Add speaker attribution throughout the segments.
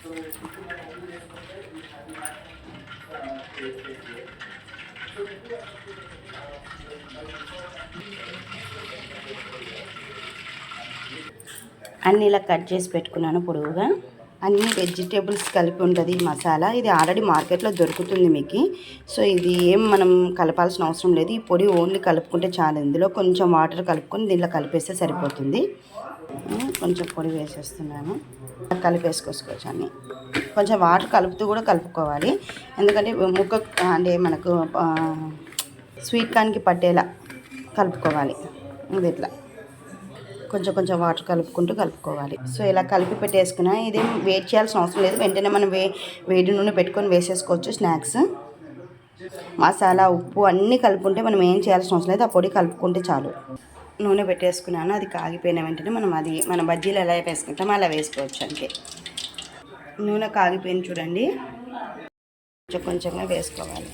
Speaker 1: అన్నీ ఇలా కట్ చేసి పెట్టుకున్నాను పొడవుగా. అన్ని వెజిటేబుల్స్ కలిపి ఉంటుంది ఈ మసాలా. ఇది ఆల్రెడీ మార్కెట్లో దొరుకుతుంది మీకు. సో ఇది ఏం మనం కలపాల్సిన అవసరం లేదు. ఈ పొడి ఓన్లీ కలుపుకుంటే చాలు. ఇందులో కొంచెం వాటర్ కలుపుకొని దీంట్లో కలిపేస్తే సరిపోతుంది. కొంచెం పొడి వేసేస్తున్నాను. కలిపేసుకోవచ్చు అన్నీ. కొంచెం వాటర్ కలుపుతూ కూడా కలుపుకోవాలి. ఎందుకంటే ముక్క అంటే మనకు స్వీట్ కార్న్కి పట్టేలా కలుపుకోవాలి. ఇది ఇట్లా కొంచెం వాటర్ కలుపుకోవాలి. సో ఇలా కలిపి పెట్టేసుకున్నా. ఇదేం వెయిట్ చేయాల్సిన అవసరం లేదు. వెంటనే మనం వేడి నూనె పెట్టుకొని వేసేసుకోవచ్చు. స్నాక్స్ మసాలా ఉప్పు అన్నీ కలుపుకుంటే మనం ఏం చేయాల్సిన అవసరం లేదు. ఆ పొడి కలుపుకుంటే చాలు. నూనె పెట్టేసుకున్నాను. అది కాగిపోయిన వెంటనే మన బజ్జీలు ఎలా వేసుకుంటామో అలా వేసుకోవచ్చు అంతే. నూనె కాగిపోయింది చూడండి. కొంచెంగా వేసుకోవాలి.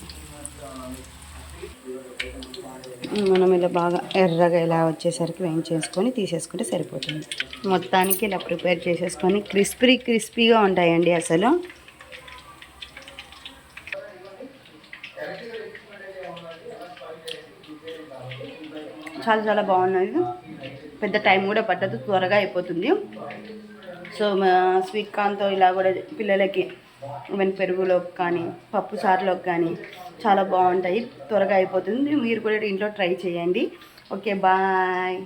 Speaker 1: మనం ఇలా బాగా ఎర్రగా ఇలా వచ్చేసరికి వేయించేసుకొని తీసేసుకుంటే సరిపోతుంది. మొత్తానికి ఇలా ప్రిపేర్ చేసేసుకొని క్రిస్పీగా ఉంటాయండి. అసలు చాలా బాగున్నాయి. పెద్ద టైం కూడా పట్టదు, త్వరగా అయిపోతుంది. సో స్వీట్ కార్న్తో ఇలా కూడా పిల్లలకి ఈవెన్ పెరుగులోకి కానీ పప్పు చారులోకి కానీ చాలా బాగుంటాయి. త్వరగా అయిపోతుంది. మీరు కూడా ఇంట్లో ట్రై చేయండి. Okay, bye.